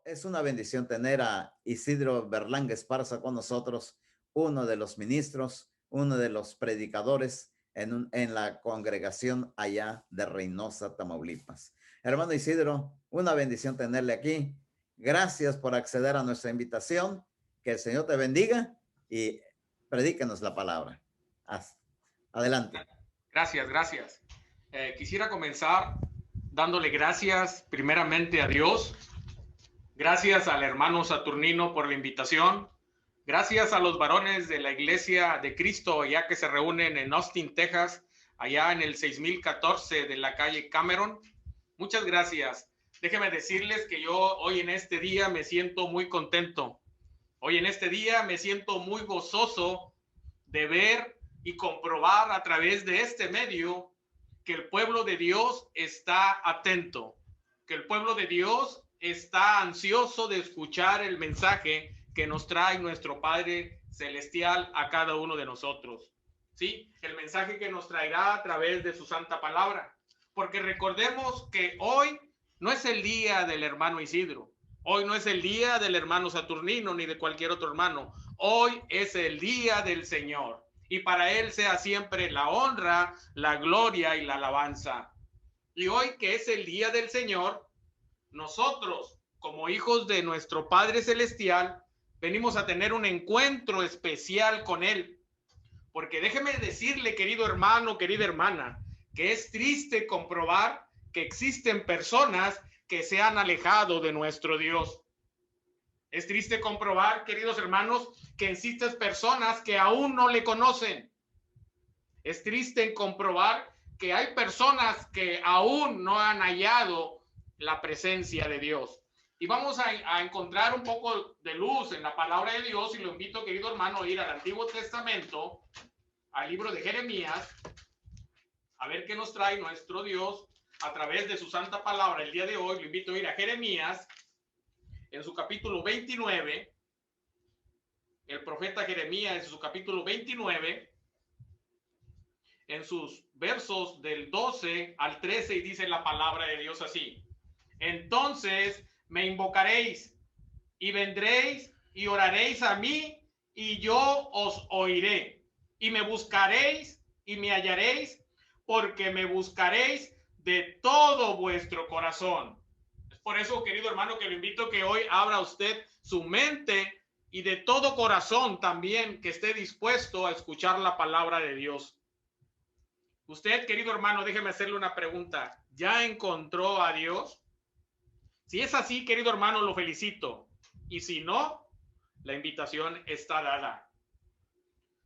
Es una bendición tener a Isidro Berlanga Esparza con nosotros, uno de los ministros, uno de los predicadores en la congregación allá de Reynosa, Tamaulipas. Hermano Isidro, una bendición tenerle aquí. Gracias por acceder a nuestra invitación. Que el Señor te bendiga y predíquenos la palabra. Adelante. Gracias, gracias. Quisiera comenzar dándole gracias primeramente a Dios. Gracias al hermano Saturnino por la invitación. Gracias a los varones de la Iglesia de Cristo, ya que se reúnen en Austin, Texas, allá en el 6014 de la calle Cameron. Muchas gracias. Déjenme decirles que yo hoy en este día me siento muy contento. Hoy en este día me siento muy gozoso de ver y comprobar a través de este medio que el pueblo de Dios está atento, que el pueblo de Dios está ansioso de escuchar el mensaje que nos trae nuestro Padre Celestial a cada uno de nosotros. ¿Sí? El mensaje que nos traerá a través de su santa palabra. Porque recordemos que hoy no es el día del hermano Isidro, hoy no es el día del hermano Saturnino ni de cualquier otro hermano, hoy es el día del Señor. Y para Él sea siempre la honra, la gloria y la alabanza. Y hoy que es el día del Señor, nosotros, como hijos de nuestro Padre Celestial, venimos a tener un encuentro especial con Él. Porque déjeme decirle, querido hermano, querida hermana, que es triste comprobar que existen personas que se han alejado de nuestro Dios. Es triste comprobar, queridos hermanos, que existen personas que aún no le conocen. Es triste comprobar que hay personas que aún no han hallado la presencia de Dios. Y vamos a encontrar un poco de luz en la palabra de Dios y lo invito, querido hermano, a ir al Antiguo Testamento, al libro de Jeremías, a ver qué nos trae nuestro Dios a través de su santa palabra el día de hoy. Lo invito a ir a Jeremías, en su capítulo 29, el profeta Jeremías en su capítulo 29, en sus versos del 12 al 13, y dice la palabra de Dios así: entonces me invocaréis y vendréis y oraréis a mí y yo os oiré, y me buscaréis y me hallaréis, porque me buscaréis de todo vuestro corazón. Es por eso, querido hermano, que lo invito a que hoy abra usted su mente y de todo corazón también, que esté dispuesto a escuchar la palabra de Dios. Usted, querido hermano, déjeme hacerle una pregunta. ¿Ya encontró a Dios? Si es así, querido hermano, lo felicito. Y si no, la invitación está dada.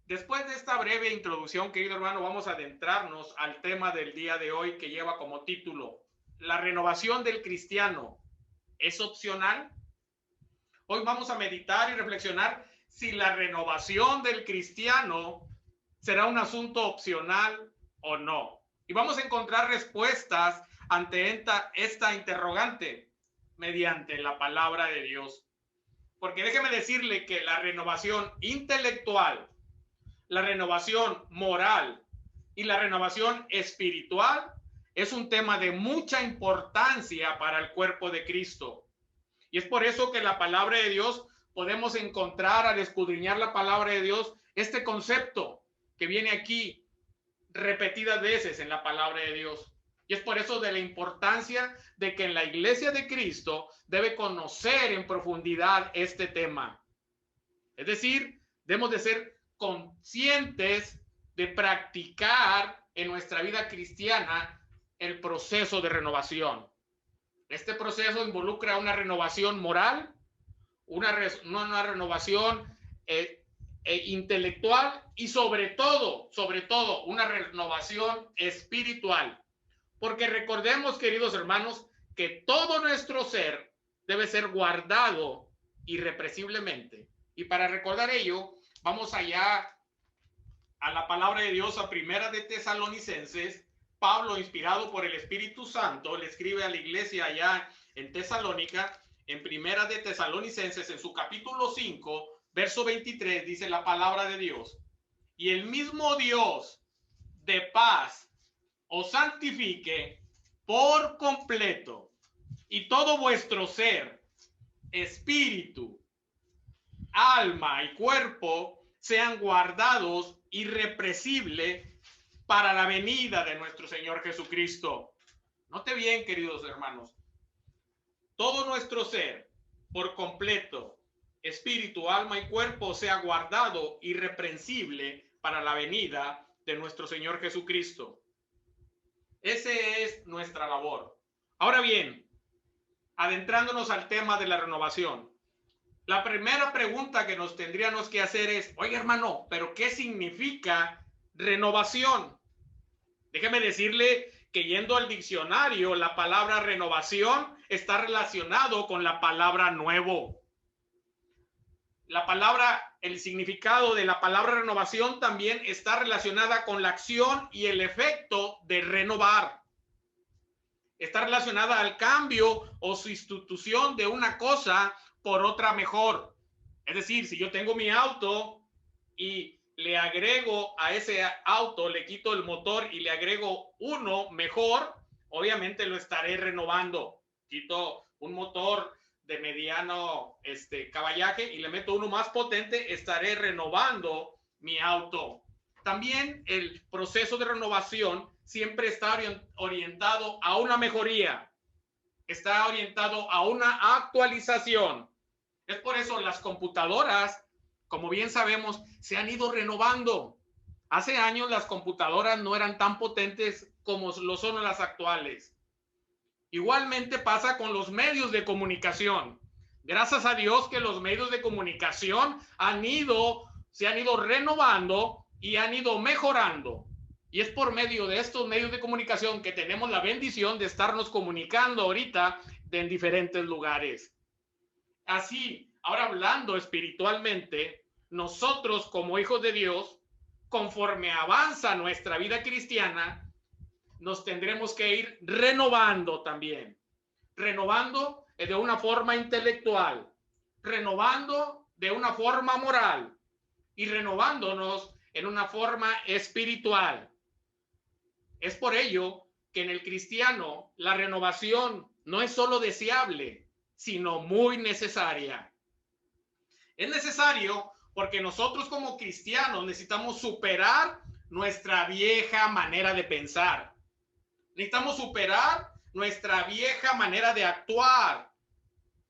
Después de esta breve introducción, querido hermano, vamos a adentrarnos al tema del día de hoy, que lleva como título: ¿la renovación del cristiano es opcional? Hoy vamos a meditar y reflexionar si la renovación del cristiano será un asunto opcional o no. Y vamos a encontrar respuestas ante esta interrogante mediante la palabra de Dios. Porque déjeme decirle que la renovación intelectual, la renovación moral y la renovación espiritual es un tema de mucha importancia para el cuerpo de Cristo. Y es por eso que la palabra de Dios podemos encontrar, al escudriñar la palabra de Dios, este concepto que viene aquí repetidas veces en la palabra de Dios. Y es por eso de la importancia de que en la iglesia de Cristo debe conocer en profundidad este tema. Es decir, debemos de ser conscientes de practicar en nuestra vida cristiana el proceso de renovación. Este proceso involucra una renovación moral, una renovación intelectual y sobre todo, una renovación espiritual. Porque recordemos, queridos hermanos, que todo nuestro ser debe ser guardado irrepresiblemente. Y para recordar ello, vamos allá a la palabra de Dios, a Primera de Tesalonicenses. Pablo, inspirado por el Espíritu Santo, le escribe a la iglesia allá en Tesalónica, en Primera de Tesalonicenses, en su capítulo 5, verso 23, dice la palabra de Dios: y el mismo Dios de paz os santifique por completo, y todo vuestro ser, espíritu, alma y cuerpo sean guardados irrepresible para la venida de nuestro Señor Jesucristo. Note bien, queridos hermanos, todo nuestro ser por completo, espíritu, alma y cuerpo, sea guardado irreprensible para la venida de nuestro Señor Jesucristo. Ese es nuestra labor. Ahora bien, adentrándonos al tema de la renovación, la primera pregunta que nos tendríamos que hacer es, oye hermano, ¿pero qué significa renovación? Déjeme decirle que yendo al diccionario, la palabra renovación está relacionado con la palabra nuevo. La palabra, el significado de la palabra renovación también está relacionada con la acción y el efecto de renovar. Está relacionada al cambio o sustitución de una cosa por otra mejor. Es decir, si yo tengo mi auto y le agrego a ese auto, le quito el motor y le agrego uno mejor, obviamente lo estaré renovando. Quito un motor de mediano caballaje y le meto uno más potente, estaré renovando mi auto. También el proceso de renovación siempre está orientado a una mejoría, está orientado a una actualización. Es por eso las computadoras, como bien sabemos, se han ido renovando. Hace años las computadoras no eran tan potentes como lo son las actuales. Igualmente pasa con los medios de comunicación. Gracias a Dios que los medios de comunicación se han ido renovando y han ido mejorando. Y es por medio de estos medios de comunicación que tenemos la bendición de estarnos comunicando ahorita en diferentes lugares. Así, ahora hablando espiritualmente, nosotros como hijos de Dios, conforme avanza nuestra vida cristiana, nos tendremos que ir renovando también. Renovando de una forma intelectual, renovando de una forma moral y renovándonos en una forma espiritual. Es por ello que en el cristiano la renovación no es solo deseable, sino muy necesaria. Es necesario porque nosotros como cristianos necesitamos superar nuestra vieja manera de pensar. Necesitamos superar nuestra vieja manera de actuar.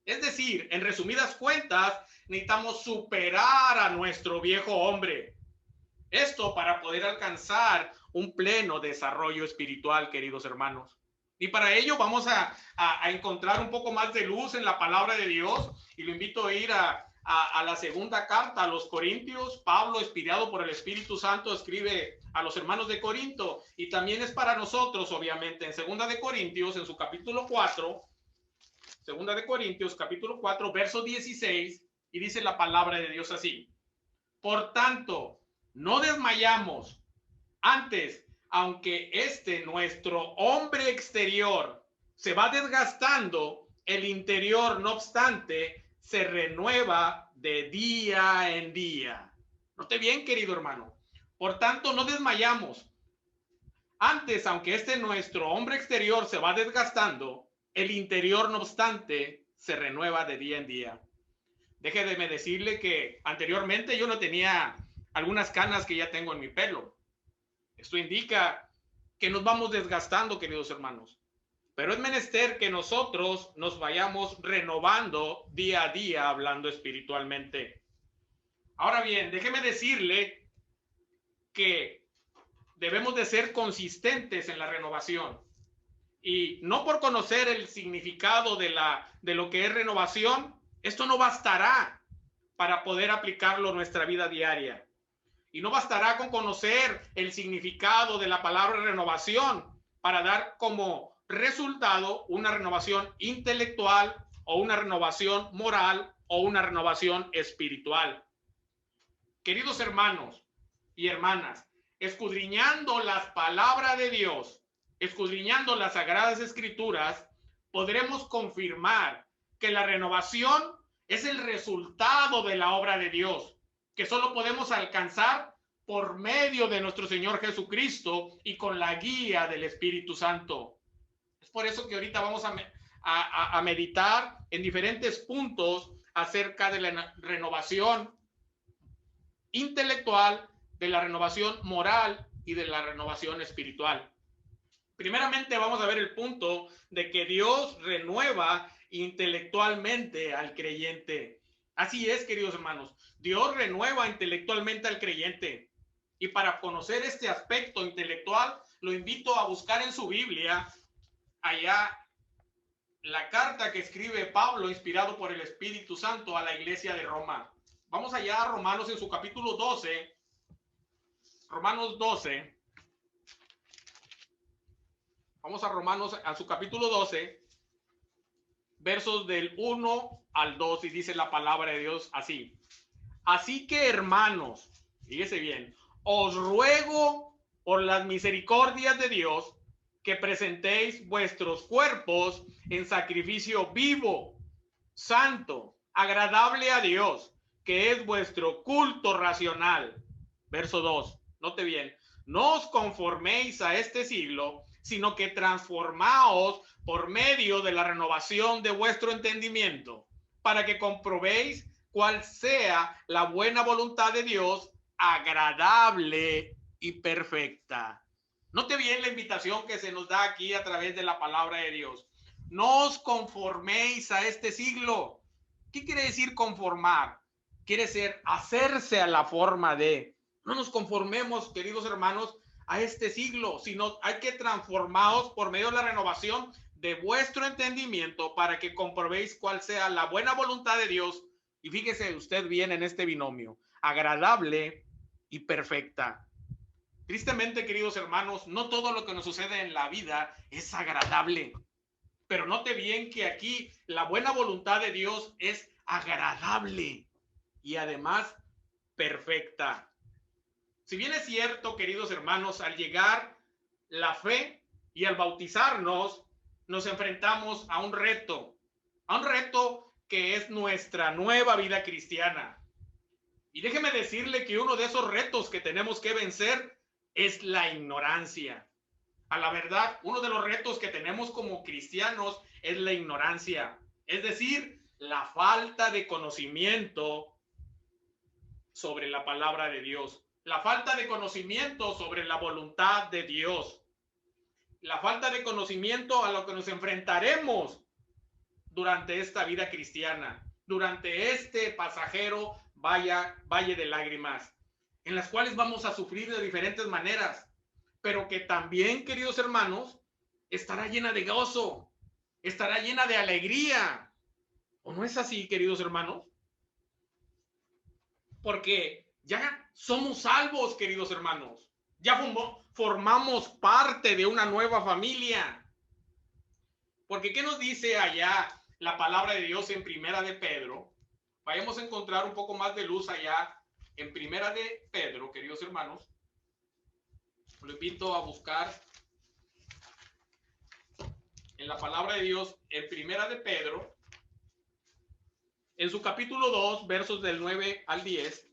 Es decir, en resumidas cuentas, necesitamos superar a nuestro viejo hombre. Esto para poder alcanzar un pleno desarrollo espiritual, queridos hermanos. Y para ello vamos a encontrar un poco más de luz en la palabra de Dios. Y lo invito a ir a la segunda carta a los Corintios. Pablo, inspirado por el Espíritu Santo, escribe a los hermanos de Corinto. Y también es para nosotros, obviamente, en segunda de Corintios, en su capítulo 4, segunda de Corintios, capítulo 4, verso 16, y dice la palabra de Dios así: por tanto, no desmayamos. Antes, aunque nuestro hombre exterior se va desgastando, el interior, no obstante, se renueva de día en día. Note bien, querido hermano. Por tanto, no desmayamos. Antes, aunque nuestro hombre exterior se va desgastando, el interior, no obstante, se renueva de día en día. Déjeme decirle que anteriormente yo no tenía algunas canas que ya tengo en mi pelo. Esto indica que nos vamos desgastando, queridos hermanos. Pero es menester que nosotros nos vayamos renovando día a día, hablando espiritualmente. Ahora bien, déjeme decirle que debemos de ser consistentes en la renovación. Y no por conocer el significado de lo que es renovación, esto no bastará para poder aplicarlo en nuestra vida diaria. Y no bastará con conocer el significado de la palabra renovación para dar como resultado una renovación intelectual o una renovación moral o una renovación espiritual. Queridos hermanos y hermanas, escudriñando las palabras de Dios, escudriñando las Sagradas Escrituras, podremos confirmar que la renovación es el resultado de la obra de Dios, que solo podemos alcanzar por medio de nuestro Señor Jesucristo y con la guía del Espíritu Santo. Es por eso que ahorita vamos a meditar en diferentes puntos acerca de la renovación intelectual, de la renovación moral y de la renovación espiritual. Primeramente vamos a ver el punto de que Dios renueva intelectualmente al creyente. Así es, queridos hermanos, Dios renueva intelectualmente al creyente. Y para conocer este aspecto intelectual, lo invito a buscar en su Biblia, allá, la carta que escribe Pablo, inspirado por el Espíritu Santo, a la iglesia de Roma. Vamos allá a Romanos en su capítulo 12. Romanos 12. Vamos a Romanos a su capítulo 12, versos del 1 al 2, y dice la palabra de Dios así. Así que, hermanos, fíjese bien, os ruego por las misericordias de Dios que presentéis vuestros cuerpos en sacrificio vivo, santo, agradable a Dios, que es vuestro culto racional. Verso 2, note bien, no os conforméis a este siglo, sino que transformaos por medio de la renovación de vuestro entendimiento, para que comprobéis cuál sea la buena voluntad de Dios, agradable y perfecta. Note bien la invitación que se nos da aquí a través de la palabra de Dios. No os conforméis a este siglo. ¿Qué quiere decir conformar? Quiere decir hacerse a la forma de. No nos conformemos, queridos hermanos, a este siglo, sino hay que transformaros por medio de la renovación de vuestro entendimiento para que comprobéis cuál sea la buena voluntad de Dios. Y fíjese usted bien en este binomio, agradable y perfecta. Tristemente, queridos hermanos, no todo lo que nos sucede en la vida es agradable. Pero note bien que aquí la buena voluntad de Dios es agradable y además perfecta. Si bien es cierto, queridos hermanos, al llegar la fe y al bautizarnos, nos enfrentamos a un reto que es nuestra nueva vida cristiana. Y déjeme decirle que uno de esos retos que tenemos que vencer es la ignorancia. A la verdad, uno de los retos que tenemos como cristianos es la ignorancia, es decir, la falta de conocimiento sobre la palabra de Dios, la falta de conocimiento sobre la voluntad de Dios, la falta de conocimiento a lo que nos enfrentaremos durante esta vida cristiana, durante este pasajero valle de lágrimas, en las cuales vamos a sufrir de diferentes maneras, pero que también, queridos hermanos, estará llena de gozo, estará llena de alegría. ¿O no es así, queridos hermanos? Porque ya somos salvos, queridos hermanos. Ya formamos parte de una nueva familia. Porque ¿qué nos dice allá la palabra de Dios en Primera de Pedro? Vayamos a encontrar un poco más de luz allá en Primera de Pedro, queridos hermanos. Lo invito a buscar en la palabra de Dios en Primera de Pedro, en su capítulo 2, versos del 9 al 10.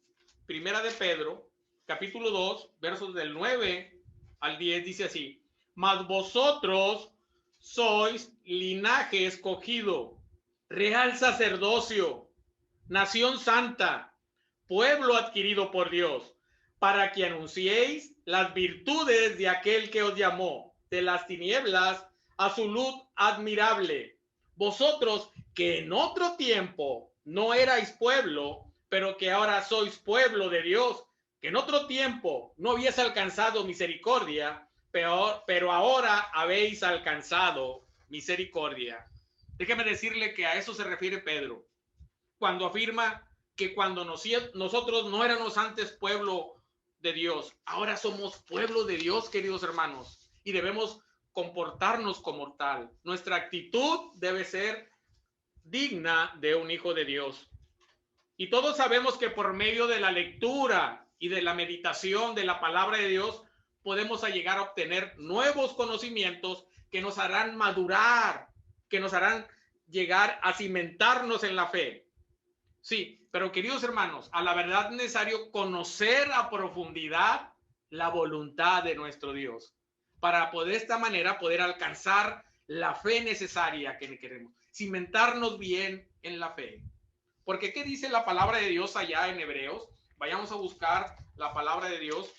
Primera de Pedro, capítulo 2, versos del 9 al 10, dice así: mas vosotros sois linaje escogido, real sacerdocio, nación santa, pueblo adquirido por Dios, para que anunciéis las virtudes de aquel que os llamó de las tinieblas a su luz admirable. Vosotros que en otro tiempo no erais pueblo, pero que ahora sois pueblo de Dios, que en otro tiempo no habíais alcanzado misericordia, pero ahora habéis alcanzado misericordia. Déjeme decirle que a eso se refiere Pedro, cuando afirma que cuando nosotros no éramos antes pueblo de Dios, ahora somos pueblo de Dios, queridos hermanos, y debemos comportarnos como tal. Nuestra actitud debe ser digna de un hijo de Dios. Y todos sabemos que por medio de la lectura y de la meditación de la palabra de Dios podemos llegar a obtener nuevos conocimientos que nos harán madurar, que nos harán llegar a cimentarnos en la fe. Sí, pero queridos hermanos, a la verdad es necesario conocer a profundidad la voluntad de nuestro Dios para poder de esta manera poder alcanzar la fe necesaria que queremos, cimentarnos bien en la fe. Porque ¿qué dice la palabra de Dios allá en Hebreos? Vayamos a buscar la palabra de Dios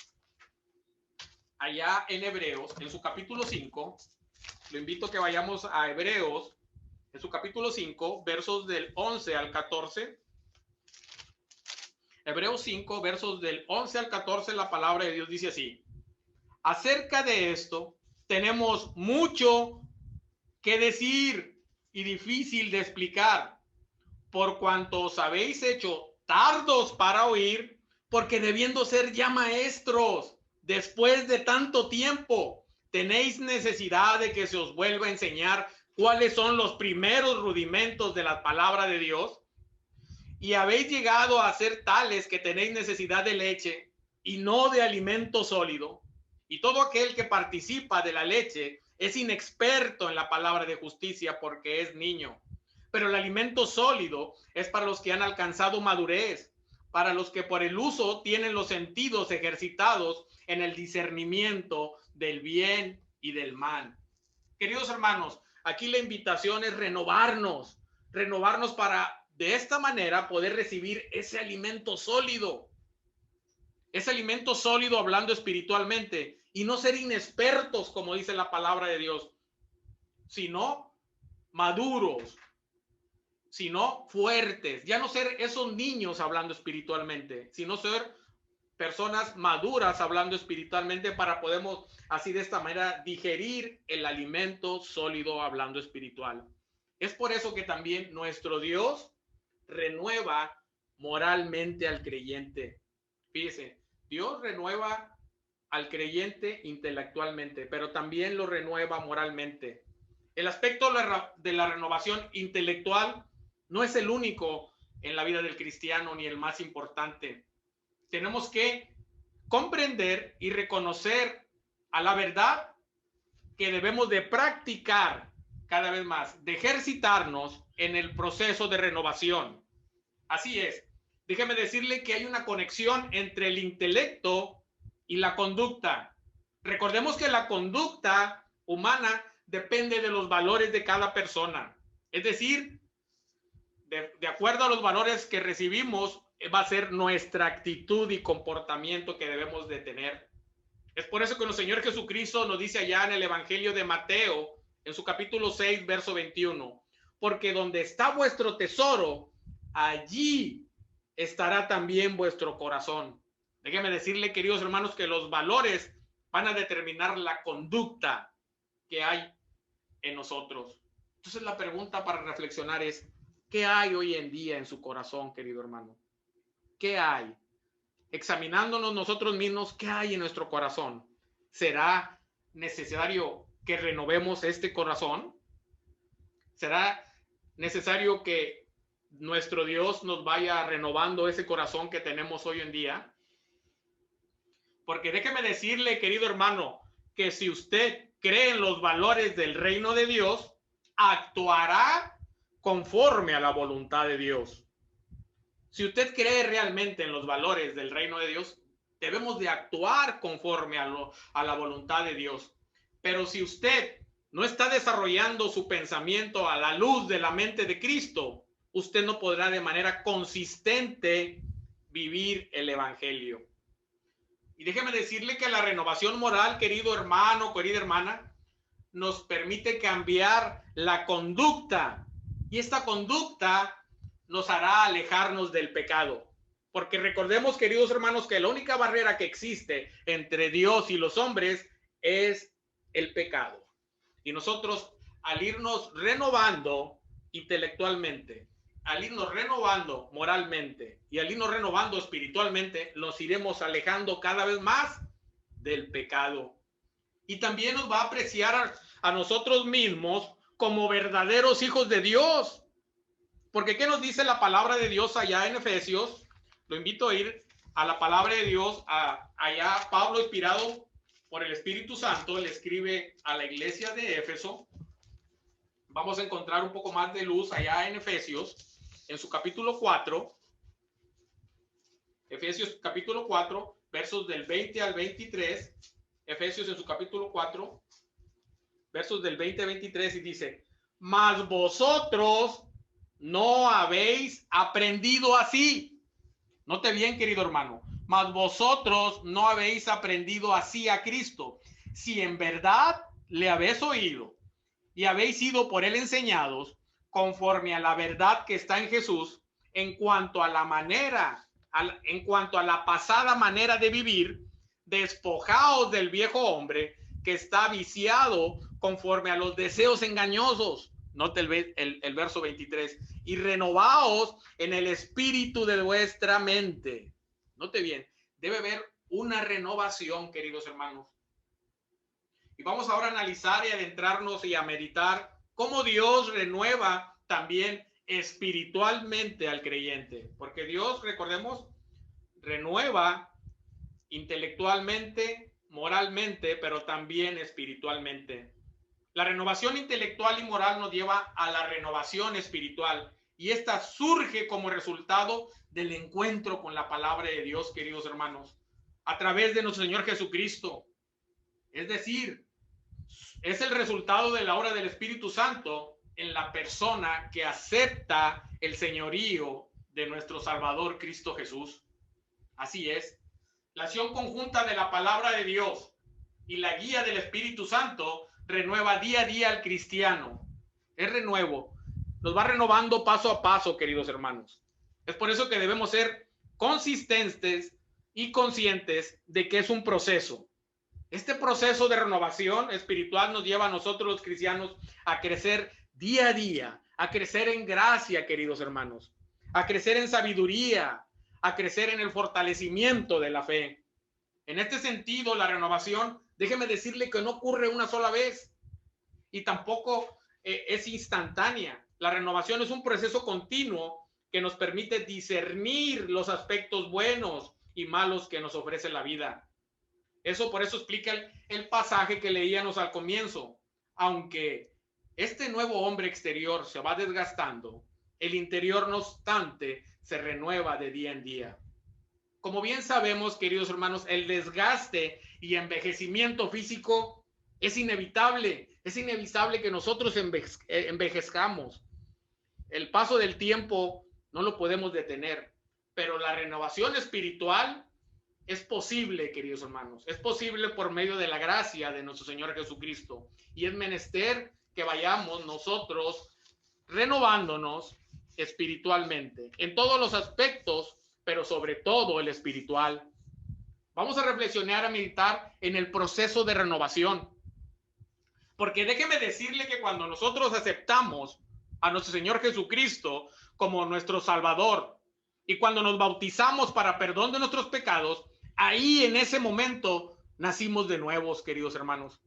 allá en Hebreos, en su capítulo 5. Lo invito a que vayamos a Hebreos, en su capítulo 5, versos del 11 al 14. Hebreos 5, versos del 11 al 14, la palabra de Dios dice así: acerca de esto tenemos mucho que decir y difícil de explicar, por cuanto os habéis hecho tardos para oír, porque debiendo ser ya maestros, después de tanto tiempo, tenéis necesidad de que se os vuelva a enseñar cuáles son los primeros rudimentos de la palabra de Dios, y habéis llegado a ser tales que tenéis necesidad de leche y no de alimento sólido. Y todo aquel que participa de la leche es inexperto en la palabra de justicia porque es niño. Pero el alimento sólido es para los que han alcanzado madurez, para los que por el uso tienen los sentidos ejercitados en el discernimiento del bien y del mal. Queridos hermanos, aquí la invitación es renovarnos para de esta manera poder recibir ese alimento sólido hablando espiritualmente, y no ser inexpertos, como dice la palabra de Dios, sino maduros, sino fuertes, ya no ser esos niños hablando espiritualmente, sino ser personas maduras hablando espiritualmente para podemos así de esta manera digerir el alimento sólido hablando espiritual. Es por eso que también nuestro Dios renueva moralmente al creyente. Fíjese, Dios renueva al creyente intelectualmente, pero también lo renueva moralmente. El aspecto de la renovación intelectual no es el único en la vida del cristiano ni el más importante. Tenemos que comprender y reconocer a la verdad que debemos de practicar cada vez más, de ejercitarnos en el proceso de renovación. Así es. Déjeme decirle que hay una conexión entre el intelecto y la conducta. Recordemos que la conducta humana depende de los valores de cada persona. Es decir, de acuerdo a los valores que recibimos, va a ser nuestra actitud y comportamiento que debemos de tener. Es por eso que el Señor Jesucristo nos dice allá en el Evangelio de Mateo, en su capítulo 6, verso 21, porque donde está vuestro tesoro, allí estará también vuestro corazón. Déjenme decirle, queridos hermanos, que los valores van a determinar la conducta que hay en nosotros. Entonces la pregunta para reflexionar es, ¿qué hay hoy en día en su corazón, querido hermano? ¿Qué hay? Examinándonos nosotros mismos, ¿qué hay en nuestro corazón? ¿Será necesario que renovemos este corazón? ¿Será necesario que nuestro Dios nos vaya renovando ese corazón que tenemos hoy en día? Porque déjeme decirle, querido hermano, que si usted cree en los valores del reino de Dios, actuará conforme a la voluntad de Dios. Si usted cree realmente en los valores del reino de Dios, debemos de actuar conforme a la voluntad de Dios. Pero si usted no está desarrollando su pensamiento a la luz de la mente de Cristo, usted no podrá de manera consistente vivir el evangelio. Y déjeme decirle que la renovación moral, querido hermano, querida hermana, nos permite cambiar la conducta. Y esta conducta nos hará alejarnos del pecado. Porque recordemos, queridos hermanos, que la única barrera que existe entre Dios y los hombres es el pecado. Y nosotros, al irnos renovando intelectualmente, al irnos renovando moralmente y al irnos renovando espiritualmente, nos iremos alejando cada vez más del pecado. Y también nos va a apreciar a nosotros mismos como verdaderos hijos de Dios. Porque ¿qué nos dice la palabra de Dios allá en Efesios? Lo invito a ir a la palabra de Dios, allá Pablo, inspirado por el Espíritu Santo, le escribe a la iglesia de Éfeso. Vamos a encontrar un poco más de luz allá en Efesios, en su capítulo 4. Efesios capítulo 4, versos del 20 al 23. Efesios en su capítulo 4, versos del 20 al 23, y dice: mas vosotros no habéis aprendido así. Note bien, querido hermano, mas vosotros no habéis aprendido así a Cristo, si en verdad le habéis oído y habéis sido por él enseñados conforme a la verdad que está en Jesús, en cuanto a la manera, en cuanto a la pasada manera de vivir, despojaos del viejo hombre que está viciado conforme a los deseos engañosos. Note el verso 23. Y renovaos en el espíritu de vuestra mente. Note bien, debe haber una renovación, queridos hermanos. Y vamos ahora a analizar y adentrarnos y a meditar cómo Dios renueva también espiritualmente al creyente. Porque Dios, recordemos, renueva intelectualmente, moralmente, pero también espiritualmente. La renovación intelectual y moral nos lleva a la renovación espiritual, y esta surge como resultado del encuentro con la palabra de Dios, queridos hermanos, a través de nuestro Señor Jesucristo. Es decir, es el resultado de la obra del Espíritu Santo en la persona que acepta el señorío de nuestro Salvador Cristo Jesús. Así es, la acción conjunta de la palabra de Dios y la guía del Espíritu Santo renueva día a día al cristiano. Es renuevo, nos va renovando paso a paso, queridos hermanos. Es por eso que debemos ser consistentes y conscientes de que es un proceso. Este proceso de renovación espiritual nos lleva a nosotros los cristianos a crecer día a día, a crecer en gracia, queridos hermanos, a crecer en sabiduría, a crecer en el fortalecimiento de la fe. En este sentido, la renovación, déjeme decirle que no ocurre una sola vez y tampoco es instantánea. La renovación es un proceso continuo que nos permite discernir los aspectos buenos y malos que nos ofrece la vida. Por eso explica el pasaje que leíamos al comienzo. Aunque este nuevo hombre exterior se va desgastando, el interior, no obstante, se renueva de día en día. Como bien sabemos, queridos hermanos, el desgaste y envejecimiento físico es inevitable. Es inevitable que nosotros envejezcamos. El paso del tiempo no lo podemos detener, pero la renovación espiritual es posible, queridos hermanos. Es posible por medio de la gracia de nuestro Señor Jesucristo. Y es menester que vayamos nosotros renovándonos espiritualmente en todos los aspectos, pero sobre todo el espiritual. Vamos a reflexionar, a meditar en el proceso de renovación. Porque déjeme decirle que cuando nosotros aceptamos a nuestro Señor Jesucristo como nuestro Salvador y cuando nos bautizamos para perdón de nuestros pecados, ahí en ese momento nacimos de nuevos, queridos hermanos.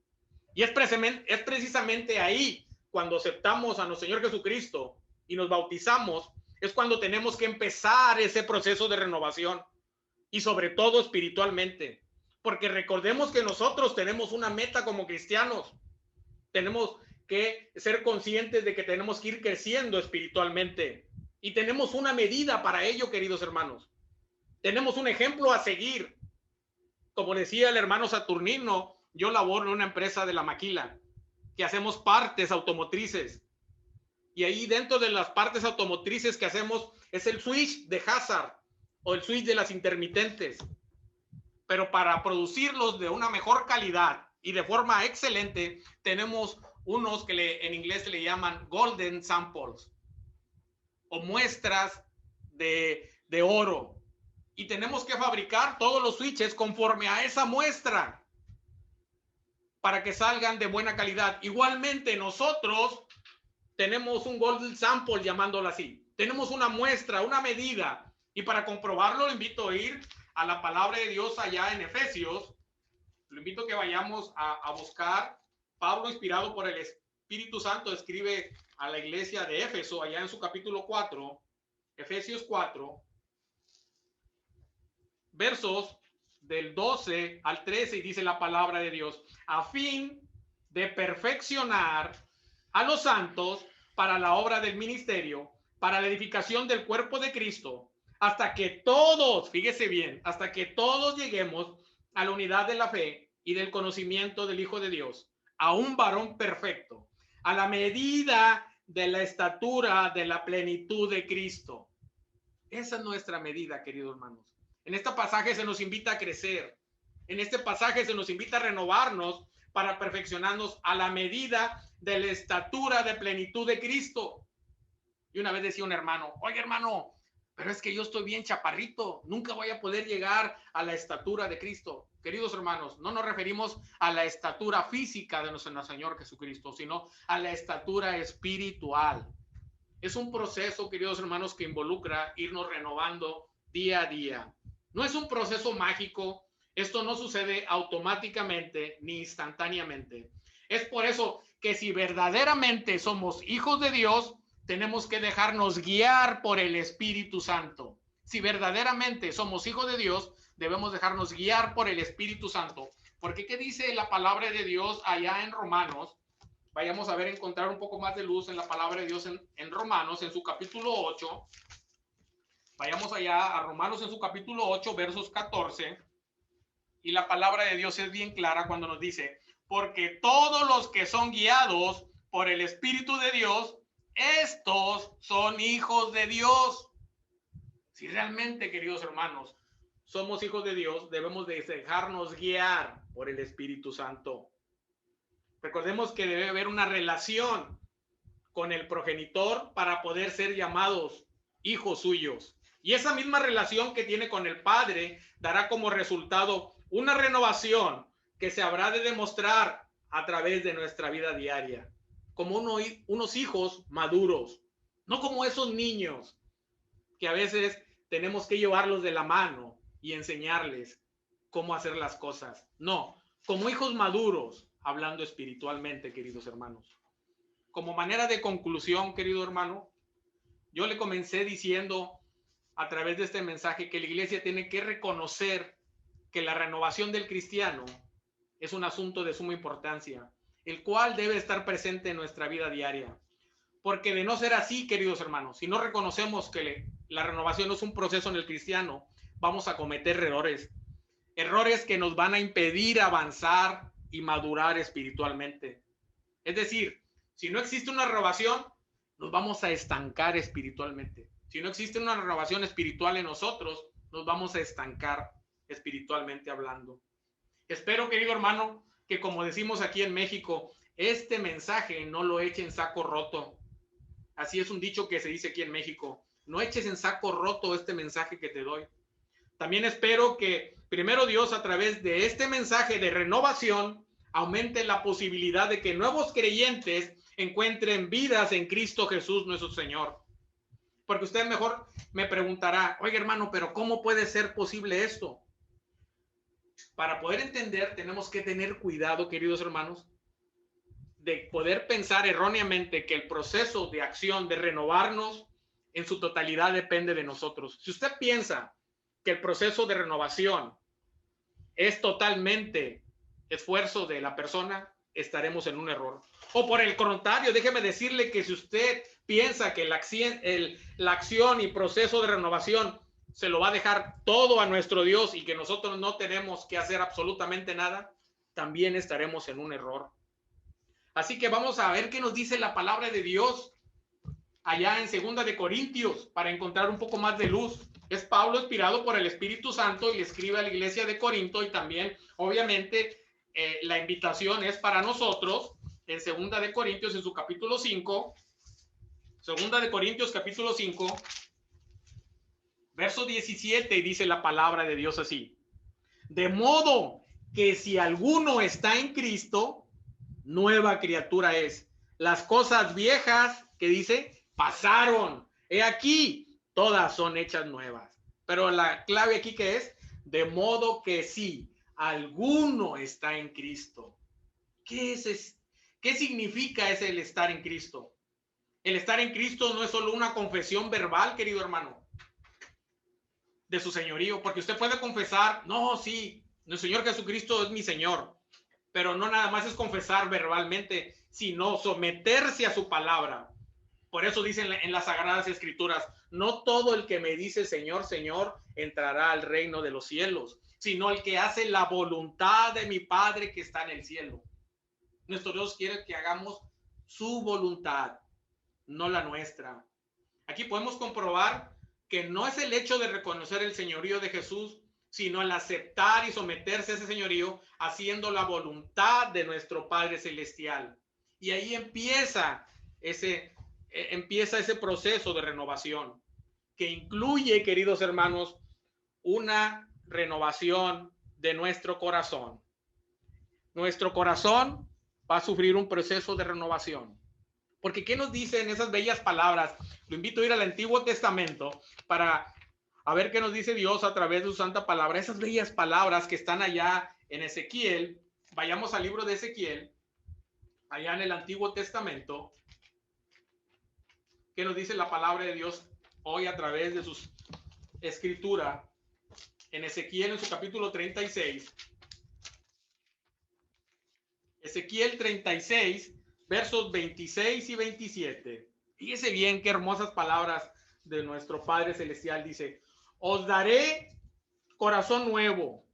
Y es precisamente ahí, cuando aceptamos a nuestro Señor Jesucristo y nos bautizamos, es cuando tenemos que empezar ese proceso de renovación, y sobre todo espiritualmente. Porque recordemos que nosotros tenemos una meta como cristianos. Tenemos que ser conscientes de que tenemos que ir creciendo espiritualmente. Y tenemos una medida para ello, queridos hermanos. Tenemos un ejemplo a seguir. Como decía el hermano Saturnino, yo laboro en una empresa de La Maquila, que hacemos partes automotrices. Y ahí dentro de las partes automotrices que hacemos es el switch de Hazard o el switch de las intermitentes. Pero para producirlos de una mejor calidad y de forma excelente, tenemos unos que en inglés se le llaman golden samples o muestras de oro. Y tenemos que fabricar todos los switches conforme a esa muestra para que salgan de buena calidad. Igualmente nosotros tenemos un golden sample, llamándolo así. Tenemos una muestra, una medida. Y para comprobarlo, lo invito a ir a la palabra de Dios allá en Efesios. Lo invito a que vayamos a buscar. Pablo, inspirado por el Espíritu Santo, escribe a la iglesia de Éfeso, allá en su capítulo 4, Efesios 4, versos del 12 al 13, y dice la palabra de Dios: a fin de perfeccionar a los santos para la obra del ministerio, para la edificación del cuerpo de Cristo, hasta que todos, fíjese bien, hasta que todos lleguemos a la unidad de la fe y del conocimiento del Hijo de Dios, a un varón perfecto, a la medida de la estatura de la plenitud de Cristo. Esa es nuestra medida, queridos hermanos. En este pasaje se nos invita a crecer. En este pasaje se nos invita a renovarnos para perfeccionarnos a la medida de la estatura de plenitud de Cristo. Y una vez decía un hermano, oye hermano, pero es que yo estoy bien chaparrito, nunca voy a poder llegar a la estatura de Cristo. Queridos hermanos, no nos referimos a la estatura física de nuestro Señor Jesucristo, sino a la estatura espiritual. Es un proceso, queridos hermanos, que involucra irnos renovando día a día. No es un proceso mágico, esto no sucede automáticamente ni instantáneamente. Es por eso que si verdaderamente somos hijos de Dios, tenemos que dejarnos guiar por el Espíritu Santo. Si verdaderamente somos hijos de Dios, debemos dejarnos guiar por el Espíritu Santo. Porque ¿qué dice la palabra de Dios allá en Romanos? Vayamos a ver, encontrar un poco más de luz en la palabra de Dios en Romanos, en su capítulo 8. Vayamos allá a Romanos en su capítulo 8, versos 14. Y la palabra de Dios es bien clara cuando nos dice, porque todos los que son guiados por el Espíritu de Dios, estos son hijos de Dios. Si realmente, queridos hermanos, somos hijos de Dios, debemos de dejarnos guiar por el Espíritu Santo. Recordemos que debe haber una relación con el progenitor para poder ser llamados hijos suyos. Y esa misma relación que tiene con el Padre dará como resultado una renovación que se habrá de demostrar a través de nuestra vida diaria, como unos hijos maduros, no como esos niños que a veces tenemos que llevarlos de la mano y enseñarles cómo hacer las cosas. No, como hijos maduros, hablando espiritualmente, queridos hermanos. Como manera de conclusión, querido hermano, yo le comencé diciendo a través de este mensaje que la iglesia tiene que reconocer que la renovación del cristiano es un asunto de suma importancia, el cual debe estar presente en nuestra vida diaria. Porque de no ser así, queridos hermanos, si no reconocemos que la renovación no es un proceso en el cristiano, vamos a cometer errores que nos van a impedir avanzar y madurar espiritualmente. Es decir, si no existe una renovación, nos vamos a estancar espiritualmente. Si no existe una renovación espiritual en nosotros, nos vamos a estancar espiritualmente hablando. Espero, querido hermano, que como decimos aquí en México, este mensaje no lo eche en saco roto. Así es un dicho que se dice aquí en México. No eches en saco roto este mensaje que te doy. También espero que primero Dios, a través de este mensaje de renovación, aumente la posibilidad de que nuevos creyentes encuentren vidas en Cristo Jesús nuestro Señor. Porque usted mejor me preguntará, oye hermano, pero ¿cómo puede ser posible esto? Para poder entender, tenemos que tener cuidado, queridos hermanos, de poder pensar erróneamente que el proceso de acción, de renovarnos en su totalidad depende de nosotros. Si usted piensa que el proceso de renovación es totalmente esfuerzo de la persona, estaremos en un error. O por el contrario, déjeme decirle que si usted piensa que la acción y proceso de renovación se lo va a dejar todo a nuestro Dios y que nosotros no tenemos que hacer absolutamente nada, también estaremos en un error. Así que vamos a ver qué nos dice la palabra de Dios allá en 2 de Corintios para encontrar un poco más de luz. Es Pablo inspirado por el Espíritu Santo y le escribe a la iglesia de Corinto, y también obviamente la invitación es para nosotros en 2 de Corintios en su capítulo 5, 2 de Corintios capítulo 5, verso 17, y dice la palabra de Dios así: de modo que si alguno está en Cristo, nueva criatura es. Las cosas viejas, que dice, pasaron. He aquí, todas son hechas nuevas. Pero la clave aquí que es, de modo que si alguno está en Cristo. ¿Qué significa el estar en Cristo? El estar en Cristo no es solo una confesión verbal, querido hermano, de su señorío, porque usted puede confesar, no, sí, el Señor Jesucristo es mi Señor, pero no nada más es confesar verbalmente, sino someterse a su palabra. Por eso dicen en las Sagradas Escrituras, no todo el que me dice Señor, Señor, entrará al reino de los cielos, sino el que hace la voluntad de mi Padre que está en el cielo. Nuestro Dios quiere que hagamos su voluntad, no la nuestra. Aquí podemos comprobar que no es el hecho de reconocer el señorío de Jesús, sino el aceptar y someterse a ese señorío, haciendo la voluntad de nuestro Padre Celestial. Y ahí empieza ese proceso de renovación, que incluye, queridos hermanos, una renovación de nuestro corazón. Nuestro corazón va a sufrir un proceso de renovación. Porque ¿qué nos dicen esas bellas palabras? Lo invito a ir al Antiguo Testamento para a ver qué nos dice Dios a través de su santa palabra. Esas bellas palabras que están allá en Ezequiel. Vayamos al libro de Ezequiel, allá en el Antiguo Testamento. ¿Qué nos dice la palabra de Dios hoy a través de su escritura? En Ezequiel, en su capítulo 36. Ezequiel 36, versos 26 y 27. Fíjese bien qué hermosas palabras de nuestro Padre Celestial. Dice: os daré corazón nuevo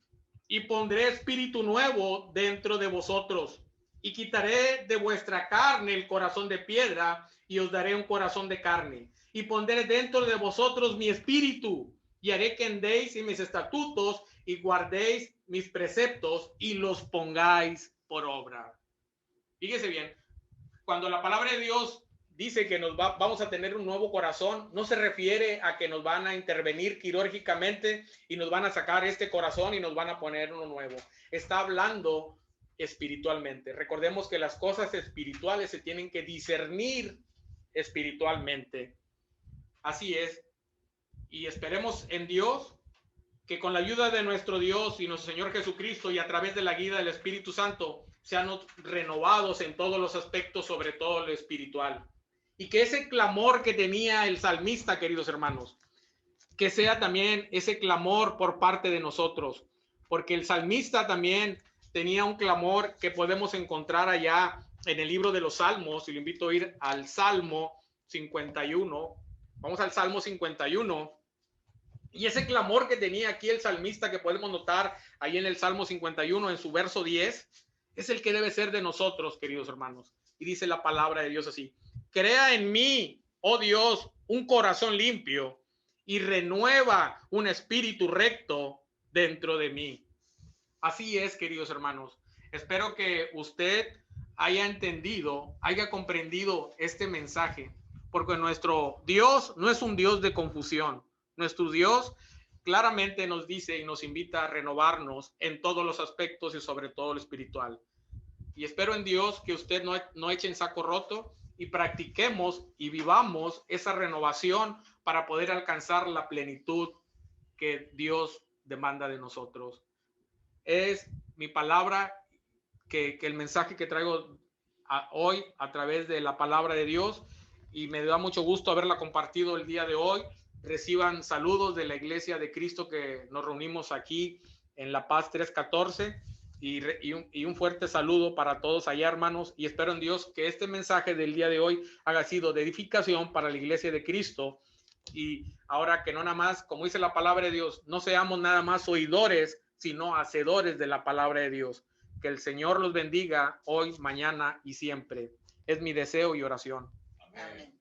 y pondré espíritu nuevo dentro de vosotros, y quitaré de vuestra carne el corazón de piedra y os daré un corazón de carne, y pondré dentro de vosotros mi espíritu, y haré que andéis en mis estatutos y guardéis mis preceptos y los pongáis por obra. Fíjese bien, cuando la palabra de Dios dice que vamos a tener un nuevo corazón, no se refiere a que nos van a intervenir quirúrgicamente y nos van a sacar este corazón y nos van a poner uno nuevo. Está hablando espiritualmente. Recordemos que las cosas espirituales se tienen que discernir espiritualmente. Así es. Y esperemos en Dios que con la ayuda de nuestro Dios y nuestro Señor Jesucristo y a través de la guía del Espíritu Santo sean renovados en todos los aspectos, sobre todo lo espiritual. Y que ese clamor que tenía el salmista, queridos hermanos, que sea también ese clamor por parte de nosotros, porque el salmista también tenía un clamor que podemos encontrar allá en el libro de los Salmos, y lo invito a ir al Salmo 51. Vamos al Salmo 51. Y ese clamor que tenía aquí el salmista, que podemos notar ahí en el Salmo 51, en su verso 10, es el que debe ser de nosotros, queridos hermanos. Y dice la palabra de Dios así: crea en mí, oh Dios, un corazón limpio y renueva un espíritu recto dentro de mí. Así es, queridos hermanos. Espero que usted haya entendido, haya comprendido este mensaje, porque nuestro Dios no es un Dios de confusión. Nuestro Dios claramente nos dice y nos invita a renovarnos en todos los aspectos y sobre todo lo espiritual. Y espero en Dios que usted no eche en saco roto y practiquemos y vivamos esa renovación para poder alcanzar la plenitud que Dios demanda de nosotros. Es mi palabra, que el mensaje que traigo hoy a través de la palabra de Dios, y me da mucho gusto haberla compartido el día de hoy. Reciban saludos de la Iglesia de Cristo que nos reunimos aquí en La Paz 314, y un fuerte saludo para todos allá, hermanos, y espero en Dios que este mensaje del día de hoy haya sido de edificación para la Iglesia de Cristo. Y ahora que no nada más, como dice la palabra de Dios, no seamos nada más oidores, sino hacedores de la palabra de Dios. Que el Señor los bendiga hoy, mañana y siempre. Es mi deseo y oración. Amén.